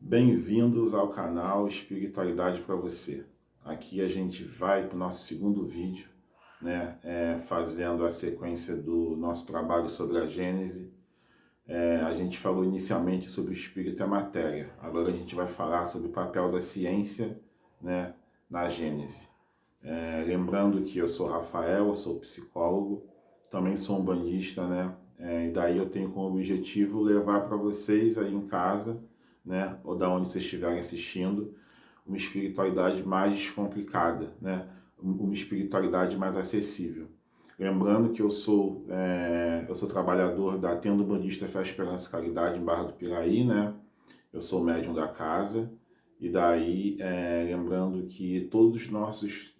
Bem-vindos ao canal Espiritualidade para você. Aqui a gente vai para o nosso segundo vídeo, né, fazendo a sequência do nosso trabalho sobre a Gênese. A gente falou inicialmente sobre o Espírito e a matéria. Agora a gente vai falar sobre o papel da ciência, né, na Gênese. Lembrando que eu sou Rafael, eu sou psicólogo, também sou umbandista, né? E daí eu tenho como objetivo levar para vocês aí em casa, né, ou da onde vocês estiverem assistindo, uma espiritualidade mais descomplicada, né? Uma espiritualidade mais acessível. Lembrando que eu sou trabalhador da Tenda Umbandista Fé, Esperança e Caridade em Barra do Piraí, né? Eu sou médium da casa. E daí, lembrando que todos os nossos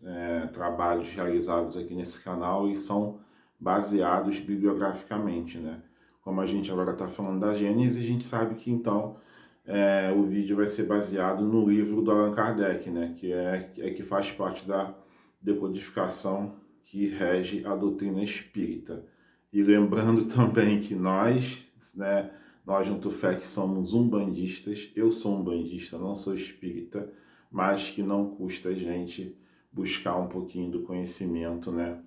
trabalhos realizados aqui nesse canal eles são baseados bibliograficamente, né? Como a gente agora está falando da Gênese, a gente sabe que então o vídeo vai ser baseado no livro do Allan Kardec, né? Que faz parte da decodificação que rege a doutrina espírita. E lembrando também que nós, né? Nós, junto Fé, que somos umbandistas, eu sou umbandista, não sou espírita, mas que não custa a gente buscar um pouquinho do conhecimento, né,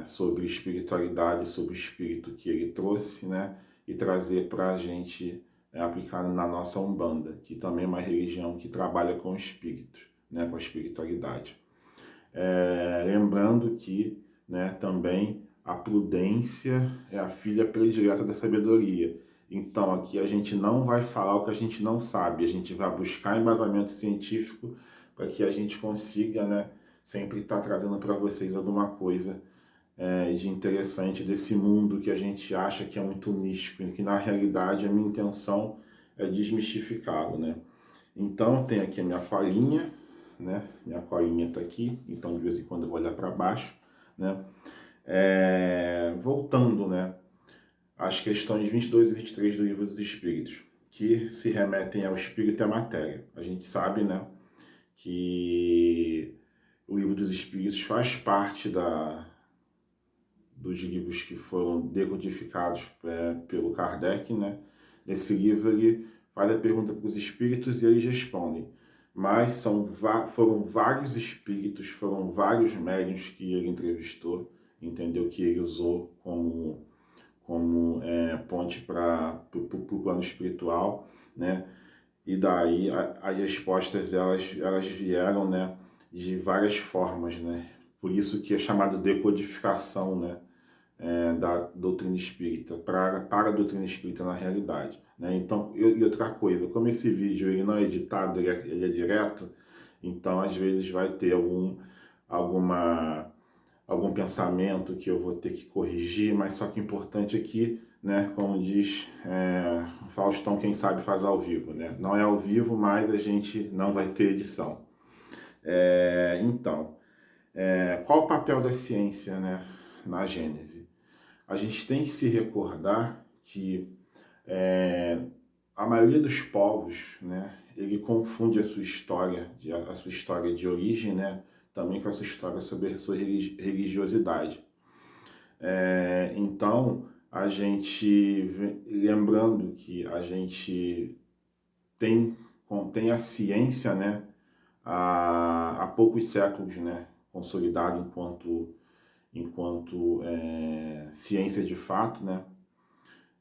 sobre espiritualidade, sobre o espírito que ele trouxe, né, e trazer para a gente aplicar na nossa Umbanda, que também é uma religião que trabalha com espíritos, né, com a espiritualidade. Lembrando que, né, também a prudência é a filha predileta da sabedoria. Então aqui a gente não vai falar o que a gente não sabe, a gente vai buscar embasamento científico para que a gente consiga, né, sempre estar trazendo para vocês alguma coisa de interessante desse mundo que a gente acha que é muito místico, e que na realidade a minha intenção é desmistificá-lo, né? Então eu tenho aqui a minha colinha, né? Minha colinha está aqui, então de vez em quando eu vou olhar para baixo, né? Voltando, né, às questões 22 e 23 do Livro dos Espíritos, que se remetem ao espírito e à matéria. A gente sabe, né, que o Livro dos Espíritos faz parte dos livros que foram decodificados pelo Kardec, né? Nesse livro ele faz a pergunta para os espíritos e eles respondem. Mas foram vários espíritos, foram vários médiuns que ele entrevistou, entendeu? Que ele usou como ponte para o plano espiritual, né? E daí as respostas elas vieram, né, de várias formas, né? Por isso que é chamado decodificação, né, da doutrina espírita, para a doutrina espírita na realidade, né? Então, e outra coisa, como esse vídeo ele não é editado, ele é direto, então às vezes vai ter algum pensamento que eu vou ter que corrigir, mas só que o importante aqui, né, como diz Faustão, quem sabe faz ao vivo, né? Não é ao vivo, mas a gente não vai ter edição. Então, qual o papel da ciência, né, na Gênese? A gente tem que se recordar que a maioria dos povos, né, ele confunde a sua história de origem, né, também com a sua história sobre a sua religiosidade. Então, lembrando que a gente tem a ciência, né, há poucos séculos, né, consolidada enquanto ciência de fato, né,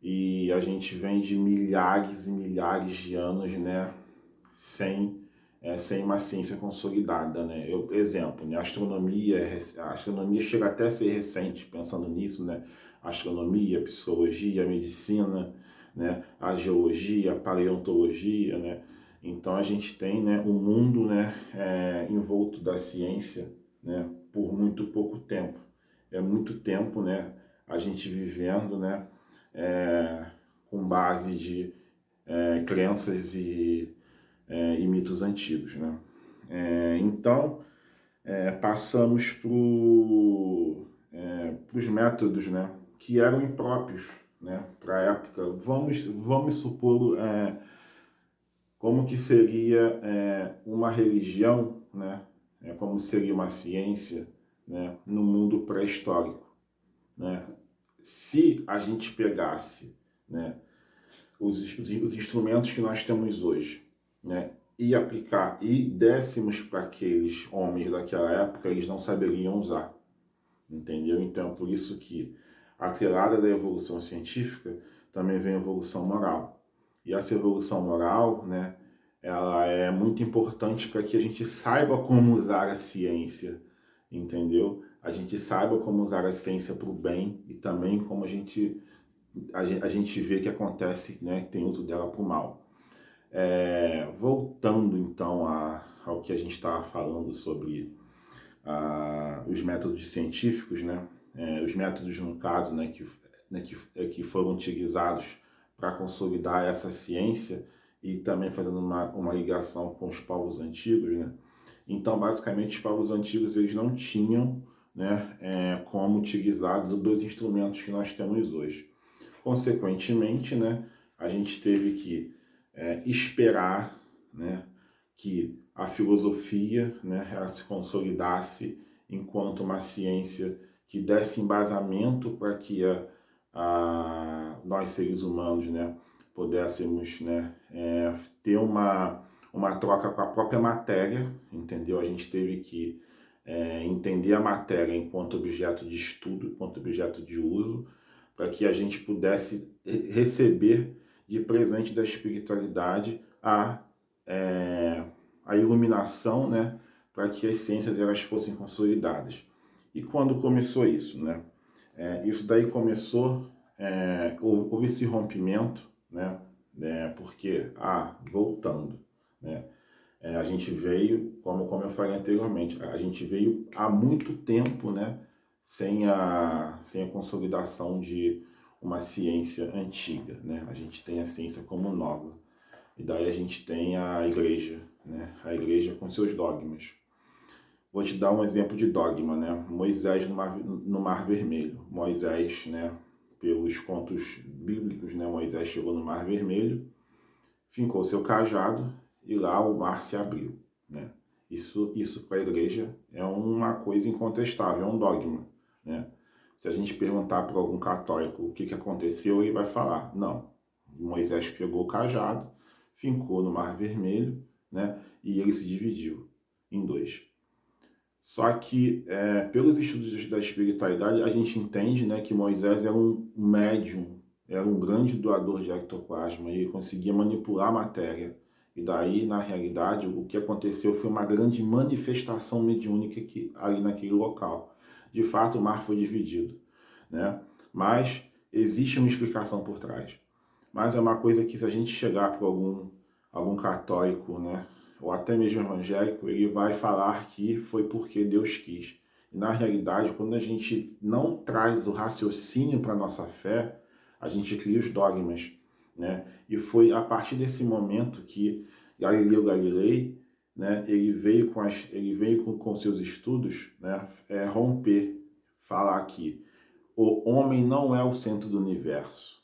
e a gente vem de milhares e milhares de anos, né, sem uma ciência consolidada, né? Exemplo, né, a astronomia chega até a ser recente, pensando nisso, né? A astronomia, a psicologia, a medicina, né, a geologia, a paleontologia, né? Então a gente tem, né, um mundo, né, envolto da ciência, né, por muito pouco tempo. É muito tempo, né, a gente vivendo, né, com base de crenças e mitos antigos, né? Então, passamos para os métodos, né, que eram impróprios, né, para a época. Vamos supor como que seria uma religião, né, como seria uma ciência, né, no mundo pré-histórico, né? Se a gente pegasse, né, os instrumentos que nós temos hoje, né, e aplicar, e dessemos para aqueles homens daquela época, eles não saberiam usar, entendeu? Então, por isso que, atrelada da evolução científica, também vem a evolução moral. E essa evolução moral, né, ela é muito importante para que a gente saiba como usar a ciência, entendeu? A gente saiba como usar a ciência para o bem e também como a gente vê que acontece, né, tem uso dela para o mal. Voltando então ao que a gente estava falando sobre os métodos científicos, né, os métodos no caso, né, que foram utilizados para consolidar essa ciência e também fazendo uma ligação com os povos antigos, né? Então, basicamente, os povos antigos eles não tinham, né, como utilizar dos instrumentos que nós temos hoje. Consequentemente, né, a gente teve que esperar, né, que a filosofia, né, ela se consolidasse enquanto uma ciência que desse embasamento para que nós seres humanos, né, pudéssemos, né, ter uma troca com a própria matéria, entendeu? A gente teve que entender a matéria enquanto objeto de estudo, enquanto objeto de uso, para que a gente pudesse receber de presente da espiritualidade a iluminação, né, para que as ciências elas fossem consolidadas. E quando começou isso, né? Isso daí começou, houve esse rompimento, né? Porque, voltando, né? A gente veio, como eu falei anteriormente, a gente veio há muito tempo, né, sem a consolidação de uma ciência antiga, né? A gente tem a ciência como nova. E daí a gente tem a igreja, né? A igreja com seus dogmas. Vou te dar um exemplo de dogma, né? Moisés no Mar Vermelho. Moisés, né, pelos contos bíblicos, né, Moisés chegou no Mar Vermelho, fincou seu cajado e lá o mar se abriu, né? Isso para a igreja é uma coisa incontestável, é um dogma, né? Se a gente perguntar para algum católico o que aconteceu, ele vai falar, não, Moisés pegou o cajado, fincou no Mar Vermelho, né, e ele se dividiu em dois. Só que, pelos estudos da espiritualidade, a gente entende, né, que Moisés era um médium, era um grande doador de ectoplasma, e ele conseguia manipular a matéria. E daí, na realidade, o que aconteceu foi uma grande manifestação mediúnica ali naquele local. De fato, o mar foi dividido, né? Mas existe uma explicação por trás. Mas é uma coisa que, se a gente chegar para algum católico, né, ou até mesmo evangélico, ele vai falar que foi porque Deus quis. E na realidade, quando a gente não traz o raciocínio para a nossa fé, a gente cria os dogmas, né? E foi a partir desse momento que Galileu Galilei, né, ele veio com seus estudos, né, romper, falar que o homem não é o centro do universo,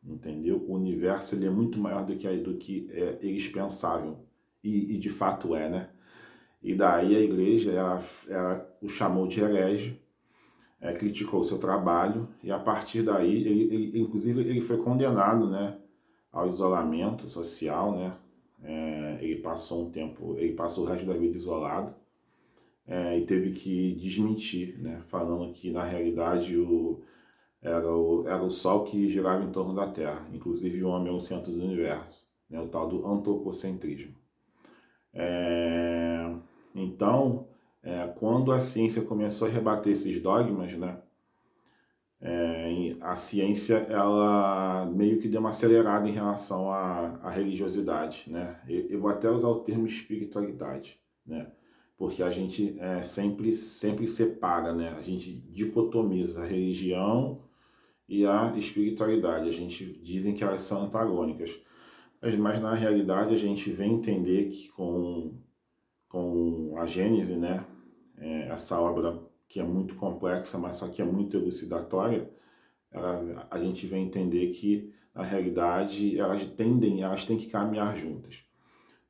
entendeu? O universo ele é muito maior do que eles pensavam. E de fato né? E daí a igreja ela o chamou de herege, criticou o seu trabalho, e a partir daí, inclusive, ele foi condenado, né, ao isolamento social, né? Ele passou o resto da vida isolado, e teve que desmentir, né, falando que na realidade era o Sol que girava em torno da Terra, inclusive o homem é o centro do universo, né, o tal do antropocentrismo. Então, quando a ciência começou a rebater esses dogmas, né, a ciência ela meio que deu uma acelerada em relação à religiosidade, né? Eu vou até usar o termo espiritualidade, né? Porque a gente sempre separa, né? A gente dicotomiza a religião e a espiritualidade. A gente dizem que elas são antagônicas, mas na realidade a gente vem entender que com a Gênese, né? Essa obra que é muito complexa, mas só que é muito elucidatória, a gente vem entender que, na realidade, elas têm que caminhar juntas.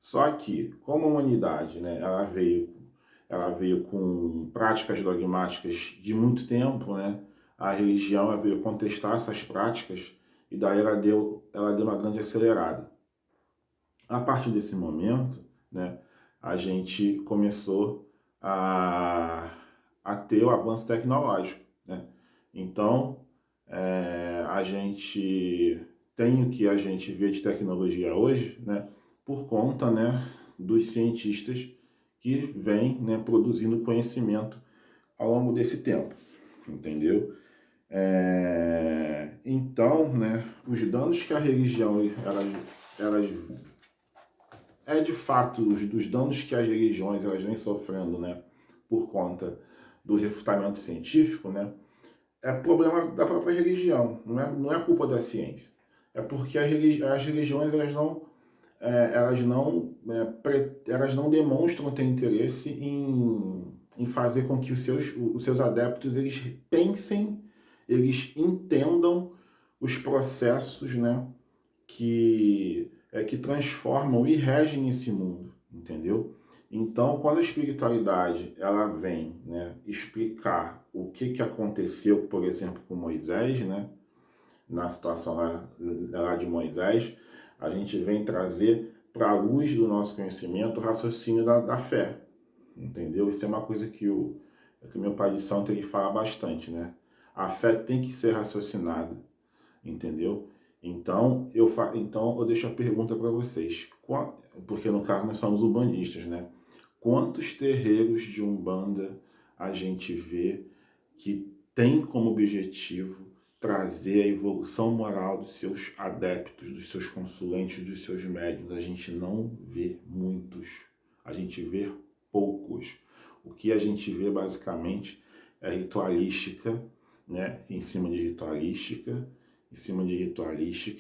Só que, como a humanidade, né, ela veio com práticas dogmáticas de muito tempo, né, a religião ela veio contestar essas práticas, e daí ela deu ela deu uma grande acelerada. A partir desse momento, né, a gente começou a ter o avanço tecnológico, né? Então, a gente tem o que a gente vê de tecnologia hoje, né, por conta, né, dos cientistas que vêm, né, produzindo conhecimento ao longo desse tempo, entendeu? Então, né, os danos que a religião, elas de fato, dos danos que as religiões elas vêm sofrendo, né, por conta do refutamento científico, né, é problema da própria religião, não é culpa da ciência. É porque as religiões elas não demonstram ter interesse em fazer com que os seus adeptos eles pensem, eles entendam os processos, né, que transformam e regem esse mundo, entendeu? Então, quando a espiritualidade ela vem, né, explicar o que aconteceu, por exemplo, com Moisés, né, na situação lá de Moisés, a gente vem trazer para a luz do nosso conhecimento o raciocínio da fé, entendeu? Isso é uma coisa que o meu pai de santo ele fala bastante, né? A fé tem que ser raciocinada, entendeu? Então eu deixo a pergunta para vocês, porque no caso nós somos umbandistas, né? Quantos terreiros de Umbanda a gente vê que tem como objetivo trazer a evolução moral dos seus adeptos, dos seus consulentes, dos seus médiuns? A gente não vê muitos, a gente vê poucos. O que a gente vê basicamente é ritualística, né? Em cima de ritualística,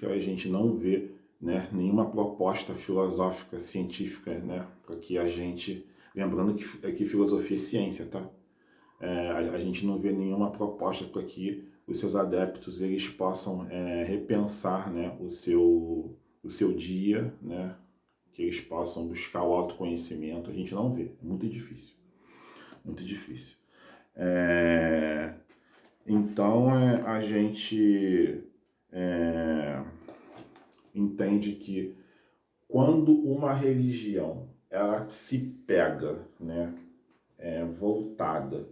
a gente não vê, né, nenhuma proposta filosófica, científica, né, para que a gente, lembrando que filosofia é ciência, tá? A gente não vê nenhuma proposta para que os seus adeptos eles possam repensar, né, o seu dia, né, que eles possam buscar o autoconhecimento. A gente não vê, é muito difícil, muito difícil. Então a gente entende que quando uma religião ela se pega, né, voltada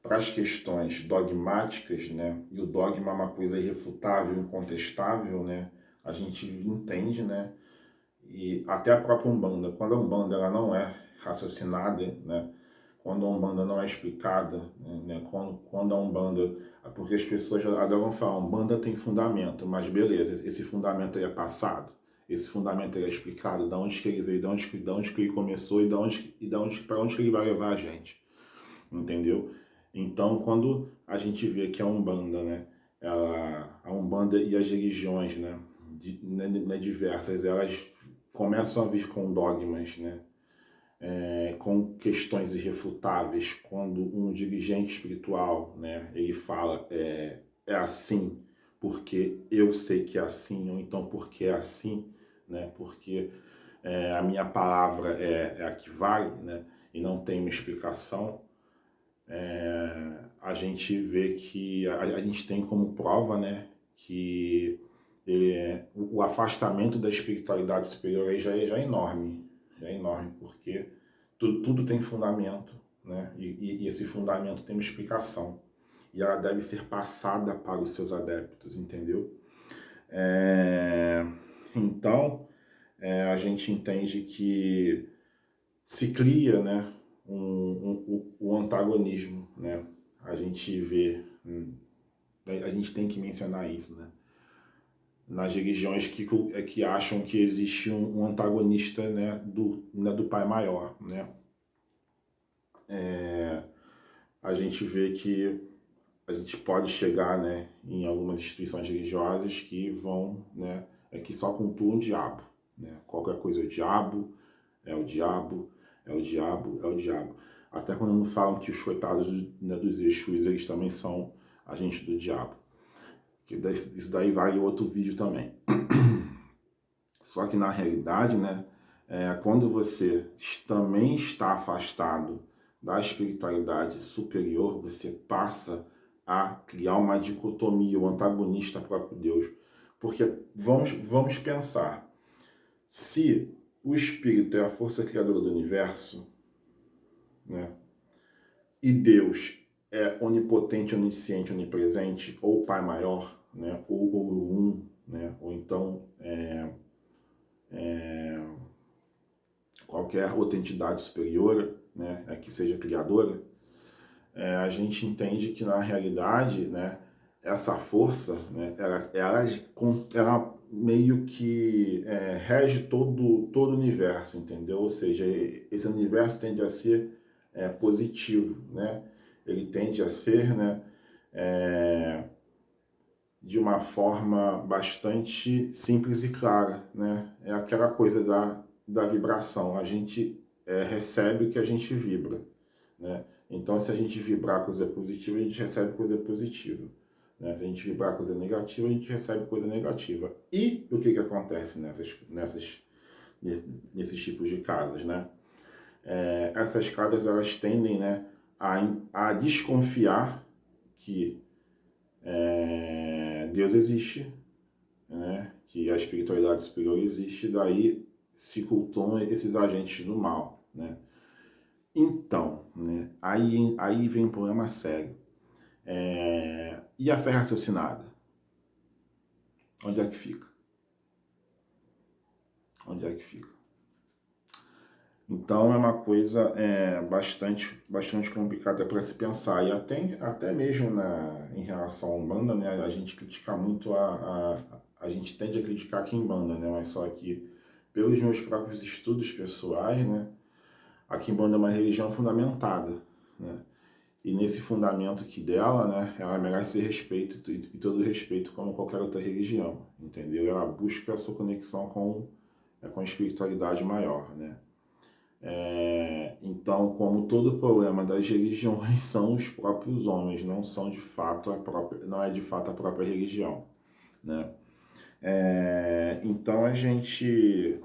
para as questões dogmáticas, né, e o dogma é uma coisa irrefutável, incontestável, né, a gente entende, né, e até a própria Umbanda, quando a Umbanda ela não é raciocinada, né, quando a Umbanda não é explicada, né, quando a Umbanda, porque as pessoas adoram falar, a Umbanda tem fundamento, mas beleza, esse fundamento é passado, esse fundamento é explicado, de onde que ele veio, de onde que ele começou e para onde que ele vai levar a gente, entendeu? Então, quando a gente vê que a Umbanda, né, a Umbanda e as religiões, né, diversas, elas começam a vir com dogmas, né, com questões irrefutáveis, quando um dirigente espiritual, né, ele fala é assim porque eu sei que é assim, ou então porque é assim, né, porque a minha palavra é a que vale, né, e não tem uma explicação, a gente vê que a gente tem como prova, né, que o afastamento da espiritualidade superior aí já é enorme, porque tudo tem fundamento, né, e esse fundamento tem uma explicação, e ela deve ser passada para os seus adeptos, entendeu? Então, a gente entende que se cria, né, o antagonismo, né? A gente vê, a gente tem que mencionar isso, né? Nas religiões que acham que existe um antagonista, né, do Pai Maior, né? A gente vê que a gente pode chegar, né, em algumas instituições religiosas que vão, né, que só cultuam o diabo, né? Qualquer coisa é o diabo, é o diabo, é o diabo, é o diabo. Até quando não falam que os coitados, né, dos Exus, eles também são agentes do diabo. Isso daí vale outro vídeo também. Só que na realidade, né, quando você também está afastado da espiritualidade superior, você passa a criar uma dicotomia, o antagonista próprio Deus. Porque vamos pensar, se o Espírito é a força criadora do universo, né, e Deus é onipotente, onisciente, onipresente, ou Pai maior, né, ou um, né, ou então qualquer outra entidade superior, né, que seja criadora, a gente entende que na realidade, né, essa força, né, ela meio que rege todo o universo, entendeu? Ou seja, esse universo tende a ser positivo, né? Ele tende a ser, né, de uma forma bastante simples e clara, né? É aquela coisa da vibração. A gente recebe o que a gente vibra, né? Então, se a gente vibrar coisa positiva, a gente recebe coisa positiva, né? Se a gente vibrar coisa negativa, a gente recebe coisa negativa. E o que acontece nesses tipos de casas, né? Essas casas, elas tendem, né, a desconfiar que Deus existe, né, que a espiritualidade superior existe, daí se cultuam esses agentes do mal, né? Então, né, aí vem um problema sério. E a fé raciocinada? Onde é que fica? Onde é que fica? Então é uma coisa bastante complicada para se pensar. E até mesmo em relação à Umbanda, né, a gente critica muito a gente tende a criticar a Quimbanda, né, mas só que pelos meus próprios estudos pessoais, né, a Quimbanda é uma religião fundamentada, né? E nesse fundamento que dela, né, ela merece respeito e todo respeito como qualquer outra religião, entendeu? Ela busca a sua conexão com a espiritualidade maior, né? Então, como todo problema das religiões são os próprios homens, não são de fato não é de fato a própria religião, né? Então a gente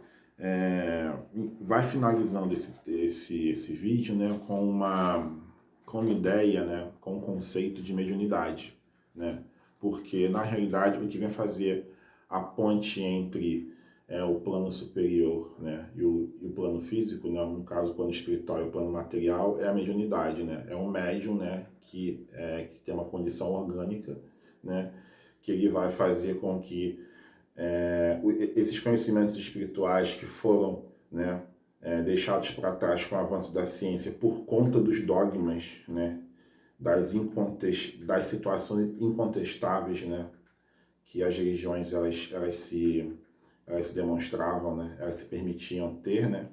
vai finalizando esse vídeo, né, com uma ideia, né, com um conceito de mediunidade, né? Porque na realidade o que vem fazer a ponte entre o plano superior, né, e o plano físico, né, no caso o plano espiritual e o plano material, é a mediunidade, né? É um médium, né, que tem uma condição orgânica, né, que ele vai fazer com que esses conhecimentos espirituais que foram, né, deixados para trás com o avanço da ciência por conta dos dogmas, né, das situações incontestáveis, né, que as religiões elas se demonstravam, né, elas se permitiam ter, né,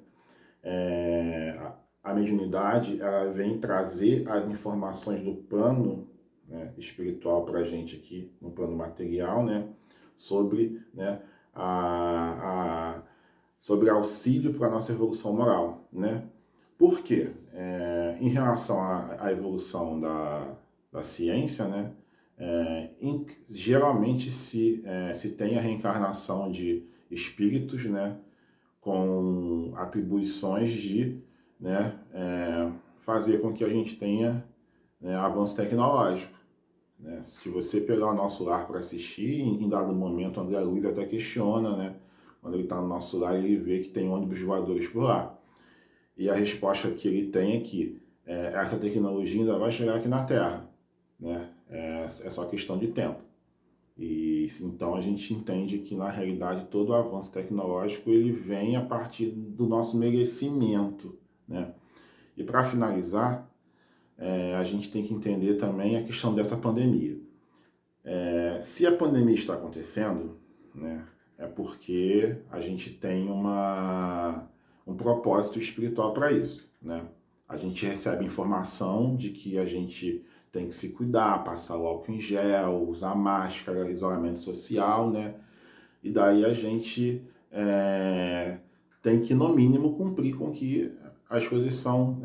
a mediunidade ela vem trazer as informações do plano, né, espiritual para a gente aqui no plano material, né, sobre, né, sobre auxílio para a nossa evolução moral, né? Por quê? Em relação à evolução da ciência, né, geralmente se tem a reencarnação de espíritos, né, com atribuições de, né, fazer com que a gente tenha, né, avanço tecnológico, né? Se você pegar o nosso lar para assistir, em dado momento, o André Luiz até questiona, né? Quando ele está no nosso lar, ele vê que tem ônibus voadores por lá. E a resposta que ele tem é que essa tecnologia ainda vai chegar aqui na Terra, né? É só questão de tempo. E então a gente entende que na realidade todo o avanço tecnológico ele vem a partir do nosso merecimento, né? E para finalizar, a gente tem que entender também a questão dessa pandemia. Se a pandemia está acontecendo, né, é porque a gente tem um propósito espiritual para isso, né? A gente recebe informação de que a gente tem que se cuidar, passar o álcool em gel, usar máscara, isolamento social, né? E daí a gente tem que, no mínimo, cumprir com que as coisas são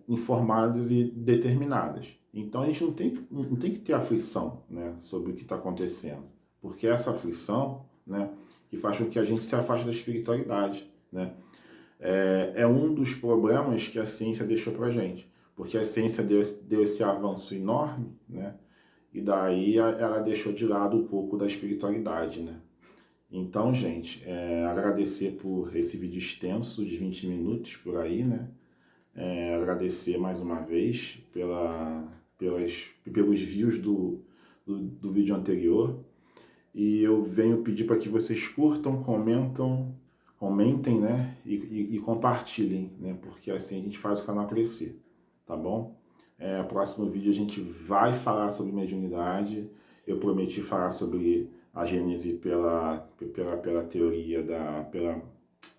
informadas e determinadas. Então a gente não tem que ter aflição, né, sobre o que está acontecendo, porque essa aflição, né, que faz com que a gente se afaste da espiritualidade, né, é um dos problemas que a ciência deixou para a gente, porque a ciência deu esse avanço enorme, né, e daí ela deixou de lado um pouco da espiritualidade, né. Então, gente, agradecer por esse vídeo extenso de 20 minutos por aí, né? Agradecer mais uma vez pelos views do vídeo anterior. E eu venho pedir para que vocês curtam, comentem, né? E compartilhem, né? Porque assim a gente faz o canal crescer, tá bom? Próximo vídeo a gente vai falar sobre mediunidade. Eu prometi falar sobre a Gênese pela teoria pela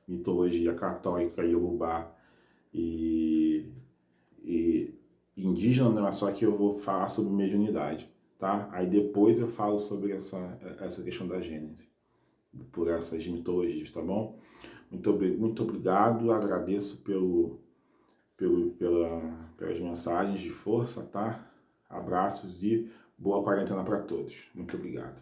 mitologia católica Iorubá e indígena, não é só que eu vou falar sobre mediunidade, tá? Aí depois eu falo sobre essa questão da Gênese, por essas mitologias, tá bom? Muito obrigado, agradeço pelas mensagens de força, tá? Abraços e boa quarentena para todos. Muito obrigado.